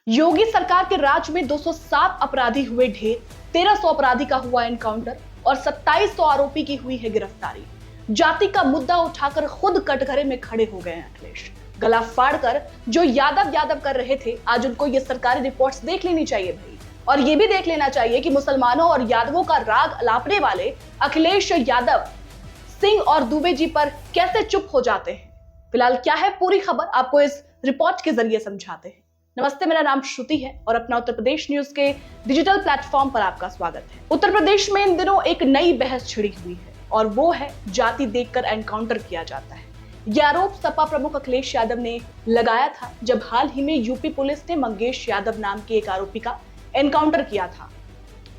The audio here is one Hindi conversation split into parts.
योगी सरकार के राज में 207 अपराधी हुए ढेर, 1300 अपराधी का हुआ एनकाउंटर और 2700 आरोपी की हुई है गिरफ्तारी। जाति का मुद्दा उठाकर खुद कटघरे में खड़े हो गए हैं अखिलेश। गला फाड़कर जो यादव यादव कर रहे थे, आज उनको ये सरकारी रिपोर्ट्स देख लेनी चाहिए भाई। और ये भी देख लेना चाहिए कि मुसलमानों और यादवों का राग अलापने वाले अखिलेश यादव सिंह और दुबे जी पर कैसे चुप हो जाते हैं। फिलहाल क्या है पूरी खबर, आपको इस रिपोर्ट के जरिए समझाते हैं। नमस्ते, मेरा नाम श्रुति है और अपना उत्तर प्रदेश न्यूज के डिजिटल प्लेटफॉर्म पर आपका स्वागत है। उत्तर प्रदेश में इन दिनों एक नई बहस छिड़ी हुई है और वो है जाति देखकर एनकाउंटर किया जाता है। यह आरोप सपा प्रमुख अखिलेश यादव ने लगाया था जब हाल ही में यूपी पुलिस ने मंगेश यादव नाम के एक आरोपी का एनकाउंटर किया था।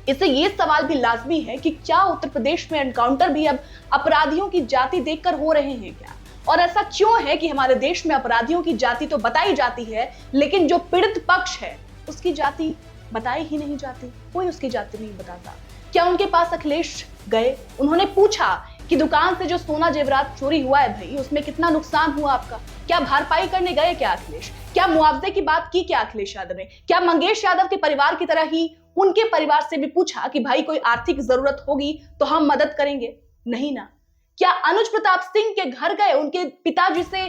इससे ये सवाल भी लाजमी है कि क्या उत्तर प्रदेश में एनकाउंटर भी अब अपराधियों की जाति देखकर हो रहे हैं क्या? और ऐसा क्यों है कि हमारे देश में अपराधियों की जाति तो बताई जाती है, लेकिन जो पीड़ित पक्ष है उसकी जाति बताई ही नहीं जाती, कोई उसकी जाति नहीं बताता। क्या उनके पास अखिलेश गए, उन्होंने पूछा कि दुकान से जो सोना जेवरात चोरी हुआ है भाई, उसमें कितना नुकसान हुआ आपका? क्या भरपाई करने गए क्या अखिलेश? क्या मुआवजे की बात की क्या अखिलेश यादव ने? क्या मंगेश यादव के परिवार की तरह ही उनके परिवार से भी पूछा कि भाई कोई आर्थिक जरूरत होगी तो हम मदद करेंगे? नहीं ना। क्या अनुज प्रताप सिंह के घर गए, उनके पिताजी से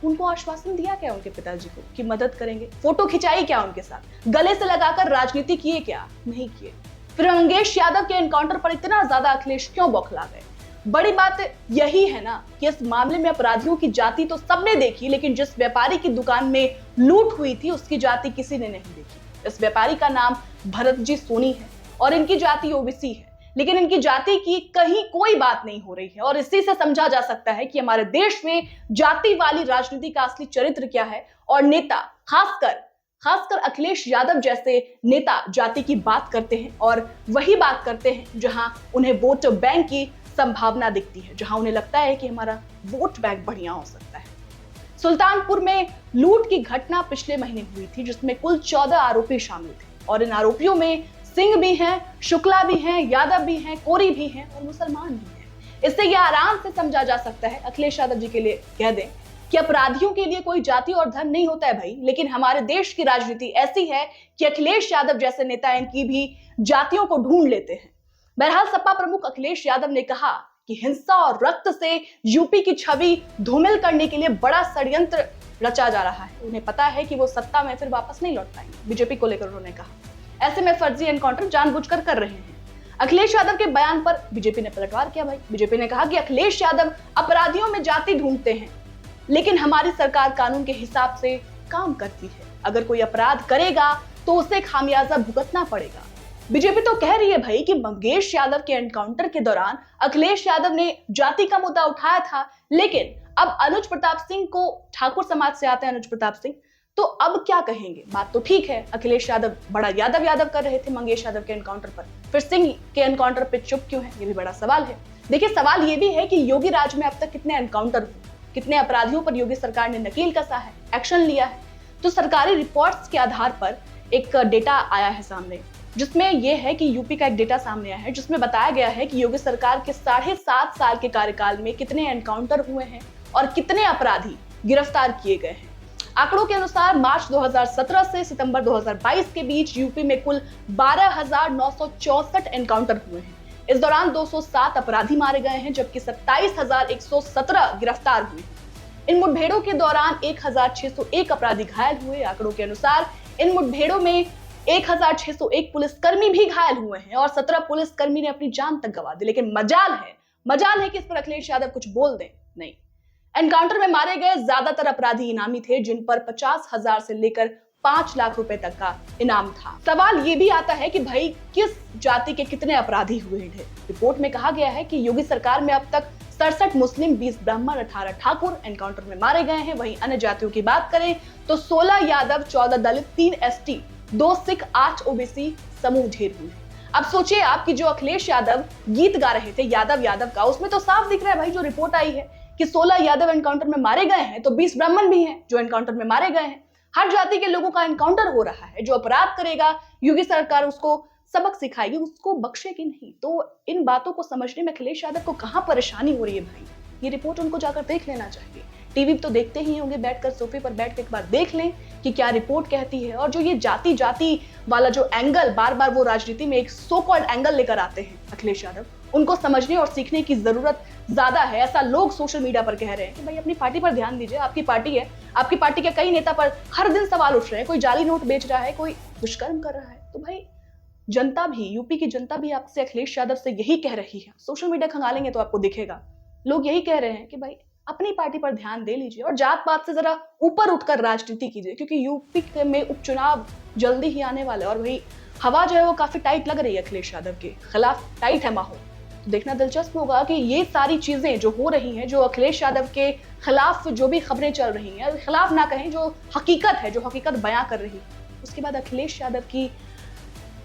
उनको आश्वासन दिया क्या उनके पिताजी को कि मदद करेंगे? फोटो खिंचाई क्या उनके साथ? गले से लगाकर राजनीति किए क्या? नहीं किए। फिर मंगेश यादव के एनकाउंटर पर इतना ज्यादा अखिलेश क्यों बौखला गए? बड़ी बात यही है ना कि इस मामले में अपराधियों की जाति तो सबने देखी, लेकिन जिस व्यापारी की दुकान में लूट हुई थी उसकी जाति किसी ने नहीं देखी। इस व्यापारी का नाम भरत जी सोनी है और इनकी जाति ओबीसी है, लेकिन इनकी जाति की कहीं कोई बात नहीं हो रही है। और इसी से समझा जा सकता है कि हमारे देश में जाति वाली राजनीति का असली चरित्र क्या है। और नेता खासकर अखिलेश यादव जैसे नेता जाति की बात करते हैं और वही बात करते हैं जहां उन्हें वोट बैंक की संभावना दिखती है, जहां उन्हें लगता है कि हमारा वोट बैंक बढ़िया हो सकता है। सुल्तानपुर में लूट की घटना पिछले महीने हुई थी, जिसमें कुल 14 आरोपी शामिल थे और इन आरोपियों में सिंह भी हैं, शुक्ला भी हैं, यादव भी हैं, कोरी भी हैं और मुसलमान भी हैं। इससे यह आराम से समझा जा सकता है, अखिलेश यादव जी के लिए कह दें कि अपराधियों के लिए कोई जाति और धर्म नहीं होता है भाई, लेकिन हमारे देश की राजनीति ऐसी है कि अखिलेश यादव जैसे नेता इनकी भी जातियों को ढूंढ लेते हैं। बहरहाल सपा प्रमुख अखिलेश यादव ने कहा कि हिंसा और रक्त से यूपी की छवि धूमिल करने के लिए बड़ा षड्यंत्र रचा जा रहा है। उन्हें पता है कि वो सत्ता में फिर वापस नहीं लौट पाएंगे। बीजेपी को लेकर उन्होंने कहा ऐसे में फर्जी एनकाउंटर जानबूझकर कर रहे हैं। अखिलेश यादव के बयान पर बीजेपी ने पलटवार किया भाई। बीजेपी ने कहा कि अखिलेश यादव अपराधियों में जाति ढूंढते हैं, लेकिन हमारी सरकार कानून के हिसाब से काम करती है। अगर कोई अपराध करेगा तो उसे खामियाजा भुगतना पड़ेगा। बीजेपी तो कह रही है भाई कि मंगेश यादव के एनकाउंटर के दौरान अखिलेश यादव ने जाति का मुद्दा उठाया था, लेकिन अब अनुज प्रताप सिंह को, ठाकुर समाज से आते हैं अनुज प्रताप सिंह, तो अब क्या कहेंगे? बात तो ठीक है, अखिलेश यादव बड़ा यादव कर रहे थे मंगेश यादव के एनकाउंटर पर, फिर सिंह के एनकाउंटर पे चुप क्यों है? ये भी बड़ा सवाल है। देखिए, सवाल ये भी है कि योगी राज में अब तक कितने एनकाउंटर हुए, कितने अपराधियों पर योगी सरकार ने नकील कसा है, एक्शन लिया है। तो सरकारी रिपोर्ट्स के आधार पर एक डेटा आया है सामने, जिसमें यह है कि यूपी का एक डेटा सामने आया है, जिसमें बताया गया है कि योगी सरकार के 7.5 साल के कार्यकाल में कितने एनकाउंटर हुए हैं और कितने अपराधी गिरफ्तार किए गए हैं। आंकड़ों के अनुसार मार्च 2017 से सितंबर 2022 के बीच यूपी में कुल 12,964 एनकाउंटर हुए हैं। इस दौरान 207 अपराधी मारे गए हैं, जबकि 27,117 गिरफ्तार हुए हैं। इन मुठभेड़ों के दौरान 1,601 अपराधी घायल हुए। आंकड़ों के अनुसार इन मुठभेड़ों में 1,601 पुलिसकर्मी भी घायल हुए हैं और 17 पुलिसकर्मी ने अपनी जान तक गंवा दी। लेकिन मजाल है कि इस पर अखिलेश यादव कुछ बोल दें। नहीं, एनकाउंटर में मारे गए ज्यादातर अपराधी इनामी थे, जिन पर 50,000 से लेकर 5 लाख रुपए तक का इनाम था। सवाल ये भी आता है कि भाई किस जाति के कितने अपराधी हुए हैं? रिपोर्ट में कहा गया है कि योगी सरकार में अब तक 67 मुस्लिम, 20 ब्राह्मण, 18 ठाकुर एनकाउंटर में मारे गए हैं। वहीं अन्य जातियों की बात करें तो 16 यादव, 14 दलित, 3 एसटी, 2 सिख, 8 ओबीसी समूह ढेर हुए हैं। अब सोचिए आप कि जो अखिलेश यादव गीत गा रहे थे यादव का, उसमें तो साफ दिख रहा है भाई, जो रिपोर्ट आई है कि 16 यादव एनकाउंटर में मारे गए हैं, तो 20 ब्राह्मण भी हैं जो एनकाउंटर में मारे गए हैं। हर जाति के लोगों का एनकाउंटर हो रहा है। जो अपराध करेगा योगी सरकार उसको सबक सिखाएगी, उसको बख्शेगी नहीं। तो इन बातों को समझने में अखिलेश यादव को कहां परेशानी हो रही है भाई, ये रिपोर्ट उनको जाकर देख लेना चाहिए। टीवी तो देखते ही होंगे, बैठकर सोफे पर बैठ के एक बार देख लें कि क्या रिपोर्ट कहती है। और जो ये जाति जाति वाला जो एंगल बार बार वो राजनीति में एक सो कॉल्ड एंगल लेकर आते हैं अखिलेश यादव, उनको समझने और सीखने की जरूरत ज्यादा है। ऐसा लोग सोशल मीडिया पर कह रहे हैं कि भाई अपनी पार्टी पर ध्यान दीजिए, आपकी पार्टी है, आपकी पार्टी के कई नेता पर हर दिन सवाल उठ रहे हैं, कोई जाली नोट बेच रहा है, कोई दुष्कर्म कर रहा है। तो भाई जनता भी, यूपी की जनता भी आपसे, अखिलेश यादव से यही कह रही है। सोशल मीडिया खंगालेंगे तो आपको दिखेगा, लोग यही कह रहे हैं कि भाई अपनी पार्टी पर ध्यान दे लीजिए और जात पात से जरा ऊपर उठकर राजनीति कीजिए, क्योंकि यूपी में उपचुनाव जल्दी ही आने वाले और वही हवा जो है वो काफी टाइट लग रही है अखिलेश यादव के खिलाफ, टाइट है माहौल। तो देखना दिलचस्प होगा कि ये सारी चीजें जो हो रही हैं, जो अखिलेश यादव के खिलाफ जो भी खबरें चल रही हैं, खिलाफ ना कहें, जो हकीकत है, जो हकीकत बयां कर रही है, उसके बाद अखिलेश यादव की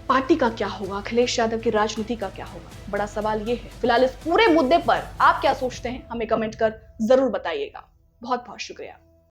पार्टी का क्या होगा, अखिलेश यादव की राजनीति का क्या होगा, बड़ा सवाल ये है। फिलहाल इस पूरे मुद्दे पर आप क्या सोचते हैं, हमें कमेंट कर जरूर बताइएगा। बहुत बहुत शुक्रिया।